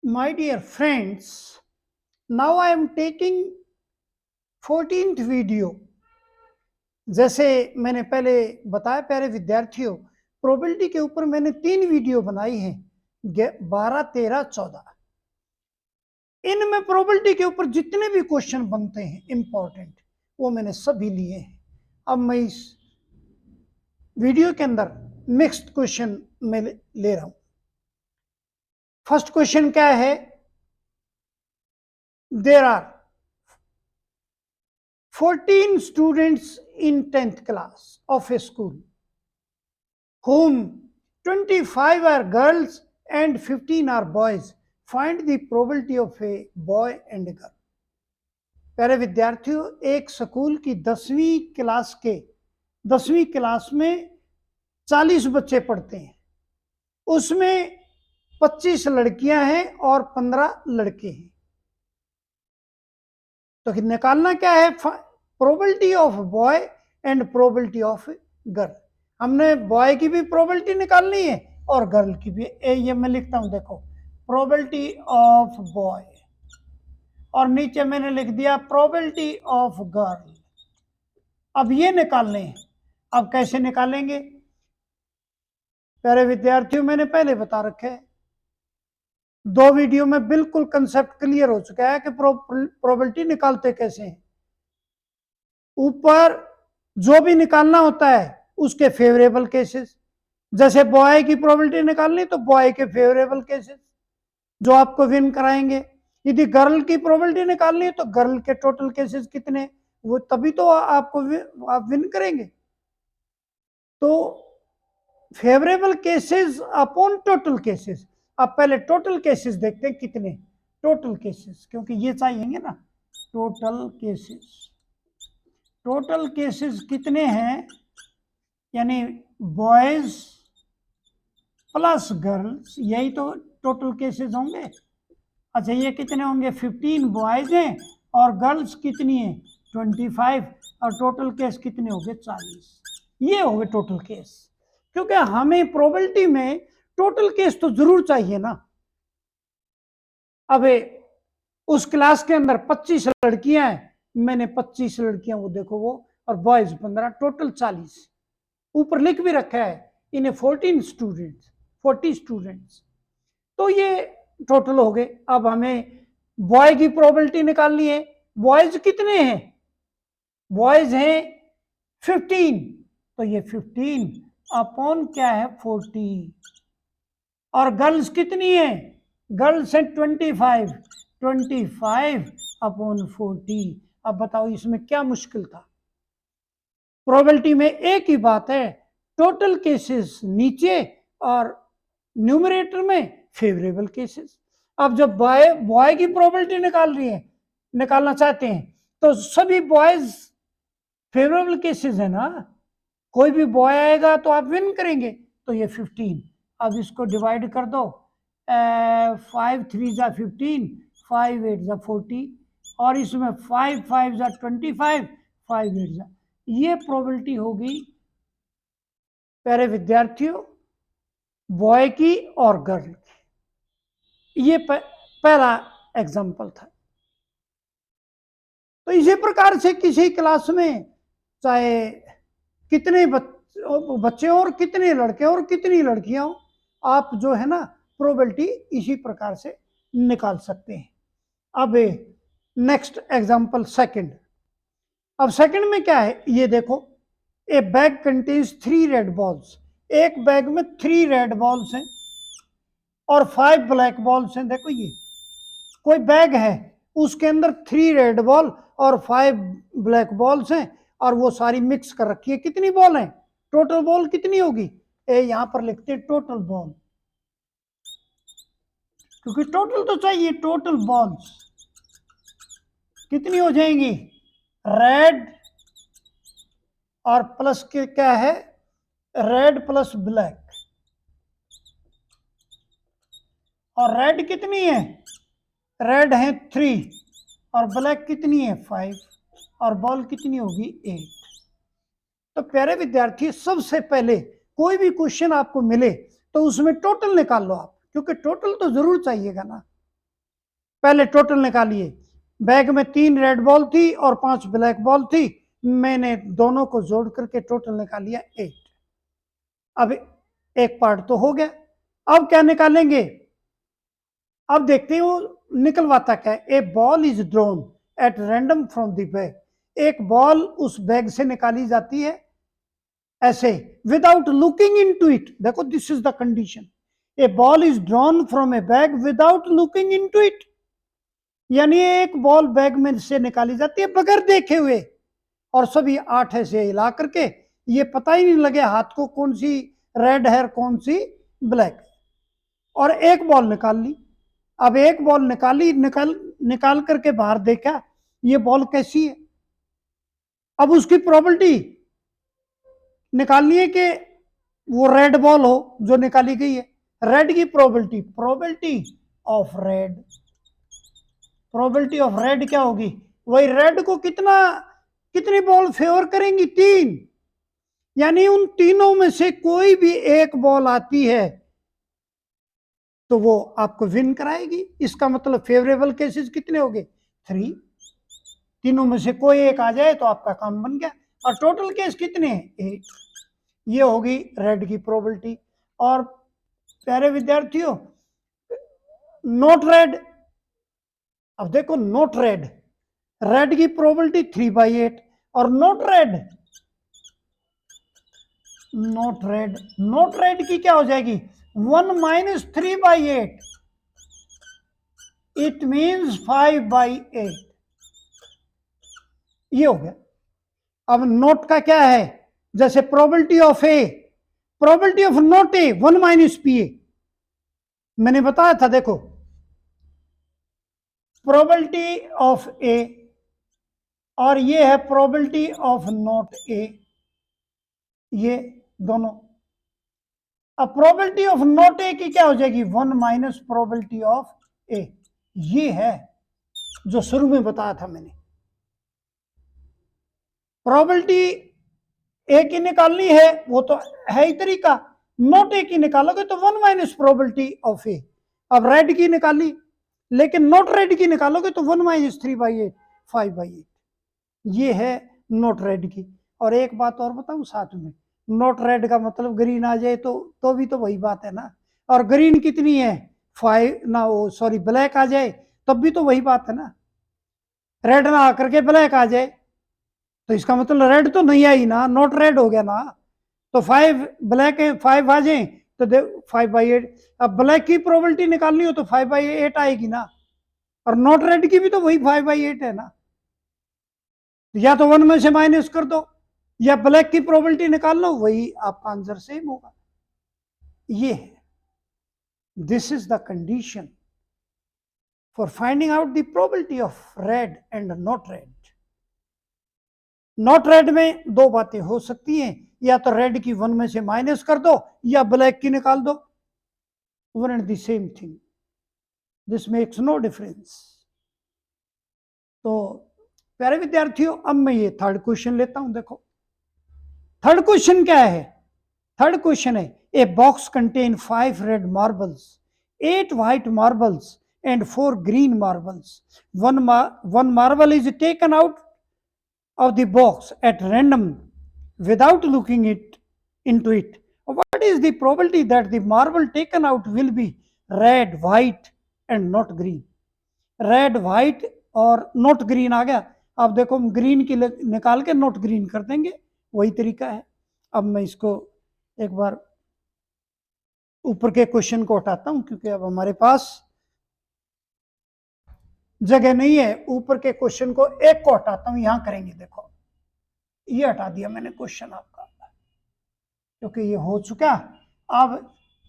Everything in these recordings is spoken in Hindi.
My dear friends, now I am taking 14th video. जैसे मैंने पहले बताया प्यारे विद्यार्थियों, प्रोबेबिलिटी के ऊपर मैंने 3 वीडियो बनाई हैं, 12, 13, 14। इनमें प्रोबेबिलिटी के ऊपर जितने भी क्वेश्चन बनते हैं इंपॉर्टेंट, वो मैंने सभी लिए हैं। अब मैं इस वीडियो के अंदर नेक्स्ट क्वेश्चन में ले रहा हूं। फर्स्ट क्वेश्चन क्या है? There are 14 students in 10th class of a school, whom 25 are girls and 15 are boys. Find the probability of a boy and a girl. प्यारे विद्यार्थियों, एक स्कूल की 10वीं क्लास में 40 बच्चे पढ़ते हैं। उसमें 25 लड़कियां हैं और 15 लड़के हैं। तो निकालना क्या है? Probability of boy and probability of girl. हमने बॉय की भी प्रोबेबिलिटी निकालनी है और गर्ल की भी। ये मैं लिखता हूं, देखो, प्रोबेबिलिटी ऑफ बॉय, और नीचे मैंने लिख दिया प्रोबेबिलिटी ऑफ गर्ल। अब ये निकालने हैं। अब कैसे निकालेंगे प्यारे विद्यार्थियों? मैंने पहले बता रखे है, 2 वीडियो में बिल्कुल कंसेप्ट क्लियर हो चुका है कि प्रोबेबिलिटी निकालते कैसे हैं। ऊपर जो भी निकालना होता है उसके फेवरेबल केसेस, जैसे बॉय की प्रोबेबिलिटी निकालनी तो बॉय के फेवरेबल केसेस जो आपको विन कराएंगे। यदि गर्ल की प्रोबेबिलिटी निकालनी है तो गर्ल के टोटल केसेस कितने, वो तभी तो आपको आप विन करेंगे। तो favourable cases upon total cases. अब पहले टोटल केसेस देखते हैं कितने टोटल केसेस, क्योंकि ये चाहिए ना। टोटल केसेस कितने हैं, यानी बॉयज प्लस गर्ल्स, यही तो टोटल केसेस होंगे। अच्छा, ये कितने होंगे? 15 बॉयज हैं और गर्ल्स कितनी है? 25, और टोटल केस कितने हो गए? 40। ये हो गए टोटल केस, क्योंकि हमें प्रोबेबिलिटी में टोटल केस तो जरूर चाहिए ना। अब उस क्लास के अंदर 25 लड़कियां हैं, मैंने 25 लड़कियां, वो देखो वो, और बॉयज 15, टोटल 40। ऊपर लिख भी रखा है इन्हें 40 स्टूडेंट्स। तो ये टोटल हो गए। अब हमें बॉय की प्रोबेबिलिटी निकालनी है। बॉयज कितने हैं? बॉयज हैं 15, तो ये 15 अपॉन क्या है? 40। और गर्ल्स कितनी है? गर्ल्स हैं 25 अपॉन 40। अब बताओ इसमें क्या मुश्किल था? प्रोबेबिलिटी में एक ही बात है, टोटल केसेस नीचे और न्यूमरेटर में फेवरेबल केसेस। अब जब बॉय की प्रोबेबिलिटी निकालना चाहते हैं तो सभी बॉयज फेवरेबल केसेस है ना। कोई भी बॉय आएगा तो आप विन करेंगे। तो ये 15, अब इसको डिवाइड कर दो, 5 3 जा 15, 5 8 जा 40, और इसमें 5 5 जा 25, 5 8 जा, ये प्रोबेबिलिटी होगी प्यारे विद्यार्थियों बॉय की और गर्ल की। ये पहला एग्जाम्पल था। तो इसी प्रकार से किसी क्लास में चाहे कितने बच्चे और कितने लड़के और कितनी लड़कियां हो, आप जो है ना प्रोबेबिलिटी इसी प्रकार से निकाल सकते हैं। अब नेक्स्ट एग्जांपल सेकंड। अब सेकंड में क्या है ये देखो, ए बैग कंटेन्स 3 रेड बॉल्स। एक बैग में 3 रेड बॉल्स हैं और 5 ब्लैक बॉल्स हैं। देखो ये कोई बैग है, उसके अंदर 3 रेड बॉल और 5 ब्लैक बॉल्स हैं, और वो सारी मिक्स कर रखी है। कितनी बॉल है? टोटल बॉल कितनी होगी? यहां पर लिखते हैं टोटल बॉल, क्योंकि टोटल तो चाहिए। टोटल बॉल्स कितनी हो जाएंगी? रेड और प्लस के क्या है? Red plus black. और रेड कितनी है? रेड है 3 और ब्लैक कितनी है? 5, और बॉल कितनी होगी? 8। तो प्यारे विद्यार्थी, सबसे पहले कोई भी क्वेश्चन आपको मिले तो उसमें टोटल निकाल लो आप, क्योंकि टोटल तो जरूर चाहिएगा ना। पहले टोटल निकालिए। बैग में 3 रेड बॉल थी और 5 ब्लैक बॉल थी, मैंने दोनों को जोड़ करके टोटल निकाल लिया 8। अब एक पार्ट तो हो गया, अब क्या निकालेंगे? अब देखते हैं वो निकलवाता क्या है। A ball is drawn at random from the bag, एक बॉल उस बैग से निकाली जाती है ऐसे, विदाउट लुकिंग इनटू इट। देखो this is the condition, a ball is drawn from a bag without looking into it, यानी एक बॉल बैग में से निकाली जाती है बगैर देखे हुए, और सभी 8 ऐसे हिला करके ये पता ही नहीं लगे हाथ को कौन सी रेड है कौन सी ब्लैक, और एक बॉल निकाल ली। अब एक बॉल निकाली, निकाल करके बाहर देखा ये बॉल कैसी है। अब उसकी प्रोबेबिलिटी निकालनी है कि वो रेड बॉल हो जो निकाली गई है। रेड की probability of red, probability of red क्या होगी? वही रेड को कितनी बॉल फेवर करेंगी? 3, यानी उन तीनों में से कोई भी एक बॉल आती है तो वो आपको विन कराएगी। इसका मतलब फेवरेबल केसेस कितने हो गए? 3, तीनों में से कोई एक आ जाए तो आपका काम बन गया। और टोटल केस कितने हैं? 8। ये होगी रेड की प्रोबेबिलिटी। और प्यारे विद्यार्थियों, नॉट रेड, अब देखो नॉट रेड, रेड की प्रोबेबिलिटी 3/8, और नॉट रेड की क्या हो जाएगी? 1 - 3/8, इट मीन्स 5/8। ये हो गया। अब नोट का क्या है? जैसे probability of A, probability of not a 1 - PA, मैंने बताया था। देखो प्रोबेबिलिटी ऑफ ए और ये है प्रोबेबिलिटी ऑफ नॉट ए, ये दोनों। अब प्रोबेबिलिटी ऑफ नॉट ए की क्या हो जाएगी? 1 - प्रोबेबिलिटी ऑफ ए। ये है जो शुरू में बताया था मैंने। प्रोबेबिलिटी ए की निकालनी है वो तो है ही तरीका, नॉट ए की निकालोगे तो 1 - प्रोबेबिलिटी ऑफ ए। अब रेड की निकाली, लेकिन नॉट रेड की निकालोगे तो 1 - 3/8, 5/8। ये है नॉट रेड की। और एक बात और बताऊं साथ में, नॉट रेड का मतलब ग्रीन आ जाए तो भी तो वही बात है ना। और ग्रीन कितनी है? 5 ना, वो सॉरी ब्लैक आ जाए तब भी तो वही बात है ना। रेड ना आकर के ब्लैक आ जाए तो इसका मतलब रेड तो नहीं आई ना, नॉट रेड हो गया ना। तो 5 ब्लैक है, 5 आ जाए तो 5/8। अब ब्लैक की प्रोबेबिलिटी निकालनी हो तो 5/8 आएगी ना, और नॉट रेड की भी तो वही 5/8 है ना। या तो 1 में से माइनस कर दो या ब्लैक की प्रोबेबिलिटी निकाल लो, वही आपका आंसर सेम होगा। ये है, this is the condition for finding out the probability of red and not red. Not red में दो बातें हो सकती हैं, या तो रेड की 1 में से माइनस कर दो या ब्लैक की निकाल दो, one and the same thing, this makes no difference. तो प्यारे विद्यार्थियों, अब मैं ये थर्ड क्वेश्चन लेता हूं। देखो थर्ड क्वेश्चन क्या है? थर्ड क्वेश्चन है, a box contain 5 red marbles, 8 white marbles and 4 green marbles. One marble is taken out of the box at random without looking into it. What is the probability that the marble taken out will be red, white and not green? Red, white और not green आ गया। अब देखो हम ग्रीन की निकाल के नॉट ग्रीन कर देंगे, वही तरीका है। अब मैं इसको एक बार ऊपर के क्वेश्चन को हटाता हूं क्योंकि अब हमारे पास जगह नहीं है। ऊपर के क्वेश्चन को एक को हटाता हूं, यहां करेंगे। देखो ये हटा दिया मैंने क्वेश्चन आपका क्योंकि ये हो चुका। अब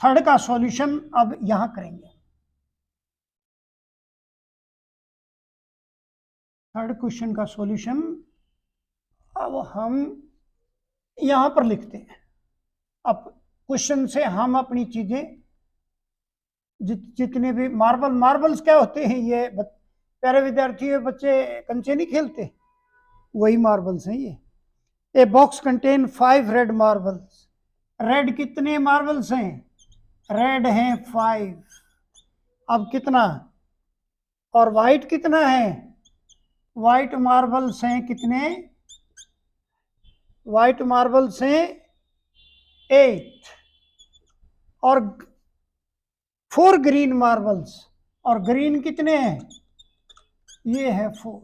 थर्ड का सॉल्यूशन अब यहां करेंगे। थर्ड क्वेश्चन का सॉल्यूशन अब हम यहां पर लिखते हैं। अब क्वेश्चन से हम अपनी चीजें जितने भी मार्बल्स क्या होते हैं? ये प्यारे विद्यार्थी बच्चे कंचे नहीं खेलते, वही मार्बल्स हैं ये। A box contain 5 red marbles. Red कितने मार्बल्स हैं? रेड हैं 5। अब कितना? और वाइट कितना है, वाइट मार्बल्स हैं कितने, वाइट मार्बल्स हैं 8 और 4 ग्रीन मार्बल्स, और ग्रीन कितने हैं, ये है 4।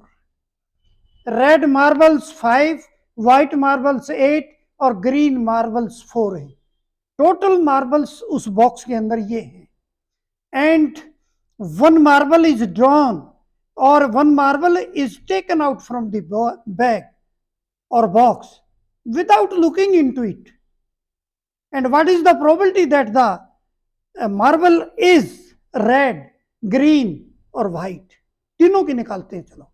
रेड मार्बल्स 5, व्हाइट मार्बल्स 8 और ग्रीन मार्बल्स 4 है। टोटल मार्बल्स उस बॉक्स के अंदर ये है। And one marble is drawn और one marble is taken out from the bag और box without looking into it. And what is the probability that the marble is red, green और white? तीनों की निकालते हैं। चलो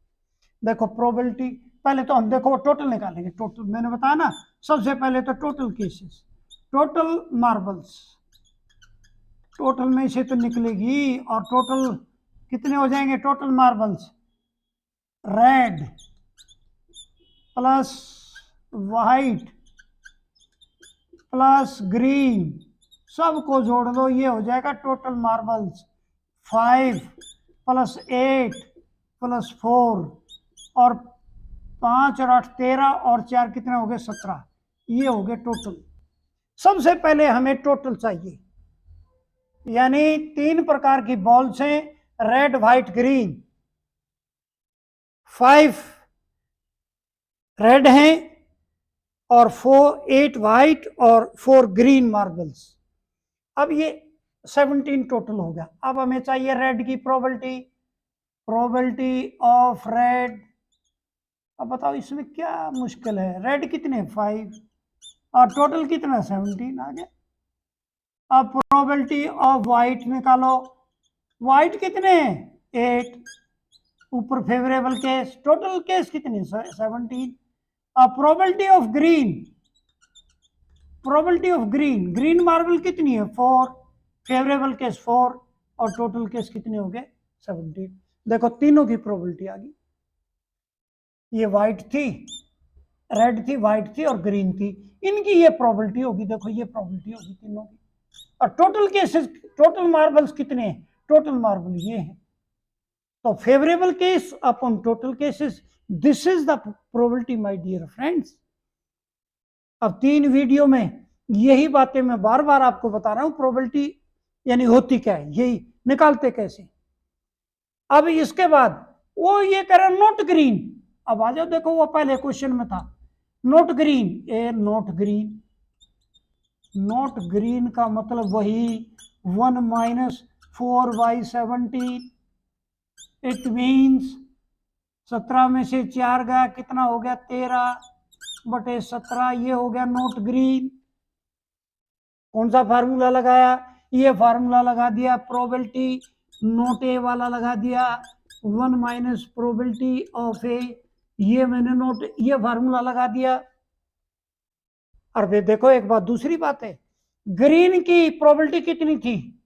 देखो प्रोबेबिलिटी, पहले तो हम देखो टोटल निकालेंगे। टोटल मैंने बताया ना, सबसे पहले तो total cases, total marbles, total में से तो निकलेगी, और टोटल कितने हो जाएंगे, total marbles red plus white plus green, सबको जोड़ दो, ये हो जाएगा टोटल मार्बल्स 5 प्लस 8 प्लस 4 और 5 और 8 13 और 4 कितने हो गए 17, ये हो गए टोटल। सबसे पहले हमें टोटल चाहिए, यानी 3 प्रकार की बॉल्स हैं, रेड व्हाइट ग्रीन, 5 रेड हैं और 8 व्हाइट और 4 ग्रीन मार्बल्स। अब ये 17 टोटल हो गया। अब हमें चाहिए रेड की प्रोबेबिलिटी, प्रोबेबिलिटी ऑफ रेड। अब बताओ इसमें क्या मुश्किल है, रेड कितने 5 और टोटल कितना 17 आ गया। अब प्रोबेबिलिटी ऑफ व्हाइट निकालो, व्हाइट कितने 8, ऊपर फेवरेबल केस, टोटल केस कितने 17। अब probability of green, probability of green, green marble कितनी है 4, फेवरेबल केस 4 और टोटल केस कितने हो गए 17। देखो तीनों की प्रोबेबिलिटी आ गई, ये व्हाइट थी, रेड थी, व्हाइट थी और ग्रीन थी, इनकी ये प्रोबेबिलिटी होगी। देखो ये प्रोबेबिलिटी होगी तीनों की। और टोटल केसेस, टोटल मार्बल्स कितने हैं, टोटल मार्बल ये है। तो favourable case upon total cases, this is the probability my dear friends. अब 3 वीडियो में यही बातें मैं बार बार आपको बता रहा हूं, प्रोबेबिलिटी यानी होती क्या है, यही निकालते कैसे। अब इसके बाद वो ये कह रहा नोट ग्रीन, अब आ जाओ देखो वो पहले क्वेश्चन में था नोट ग्रीन, ए नोट ग्रीन, नोट ग्रीन का मतलब वही 1 माइनस 4/17, इट मीन्स 17 में से 4 गया, कितना हो गया 13/17, ये हो गया नोट ग्रीन। कौन सा फार्मूला लगाया, ये फार्मूला लगा दिया, प्रोबेबिलिटी नोट ए वाला लगा दिया, 1 माइनस प्रोबेबिलिटी ऑफ ए, ये मैंने नोट ये फार्मूला लगा दिया। और फिर देखो एक बात, दूसरी बात है, ग्रीन की प्रोबेबिलिटी कितनी थी,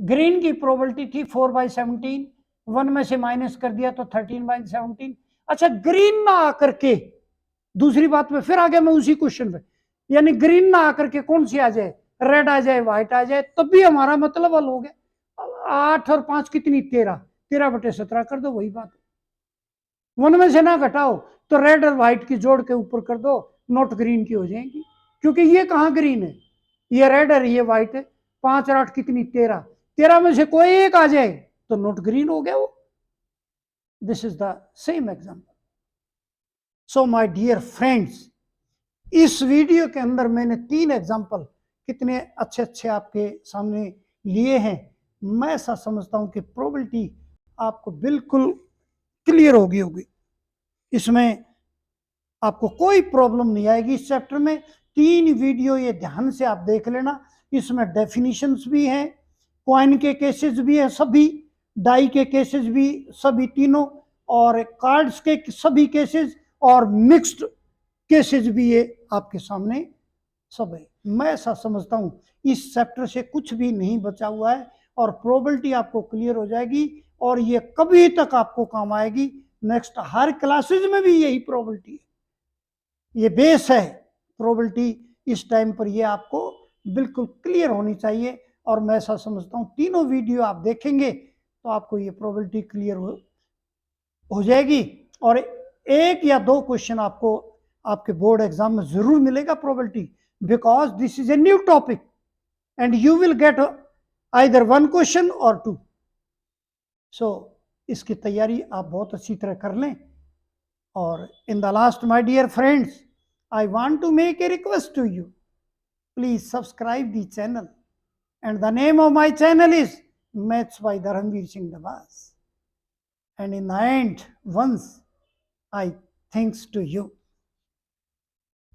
ग्रीन की प्रोबेबिलिटी थी 4/17, 1 में से माइनस कर दिया तो 13/17। अच्छा ग्रीन ना आकर के, दूसरी बात में फिर आ गया मैं उसी क्वेश्चन पे, यानी ग्रीन ना आकर के कौन सी आ जाए, रेड आ जाए, व्हाइट आ जाए, तब भी हमारा मतलब हल हो गया। 8 और 5 कितनी 13, 13/17 कर दो, वही बात। 1 में से ना घटाओ तो रेड और व्हाइट की जोड़ के ऊपर कर दो, नोट ग्रीन की हो जाएगी, क्योंकि ये कहां ग्रीन है, ये रेड है ये व्हाइट है। 5 और 8 कितनी 13, 13 में से कोई एक आ जाए तो नोट ग्रीन हो गया वो। This is the same example. So my dear friends, इस वीडियो के अंदर मैंने 3 एग्जाम्पल कितने अच्छे अच्छे आपके सामने लिए हैं। मैं ऐसा समझता हूं कि प्रोबेबिलिटी आपको बिल्कुल क्लियर होगी, इसमें आपको कोई प्रॉब्लम नहीं आएगी। इस चैप्टर में 3 वीडियो ये ध्यान से आप देख लेना, इसमें डेफिनेशंस भी हैं, कॉइन के केसेस भी हैं सभी, डाई के केसेस भी सभी तीनों, और कार्ड्स के सभी केसेस, और मिक्स्ड केसेस भी ये आपके सामने सब है। मैं ऐसा समझता हूं इस चैप्टर से कुछ भी नहीं बचा हुआ है, और प्रोबेबिलिटी आपको क्लियर हो जाएगी, और ये कभी तक आपको काम आएगी। नेक्स्ट हर क्लासेज में भी यही प्रोबेबिलिटी है, ये बेस है प्रोबेबिलिटी। इस टाइम पर ये आपको बिल्कुल क्लियर होनी चाहिए, और मैं ऐसा समझता हूं तीनों वीडियो आप देखेंगे तो आपको ये प्रोबेबिलिटी क्लियर हो जाएगी। और एक या दो क्वेश्चन आपको आपके बोर्ड एग्जाम में जरूर मिलेगा probability, because this is a new topic and you will get either one question और टू। सो इसकी तैयारी आप बहुत अच्छी तरह कर लें। और in the last, my dear friends, I want to make a request to you. Please subscribe the channel. And the name of my channel is Maths by Dharamveer Singh Dabas. And in the end, once I thanks to you.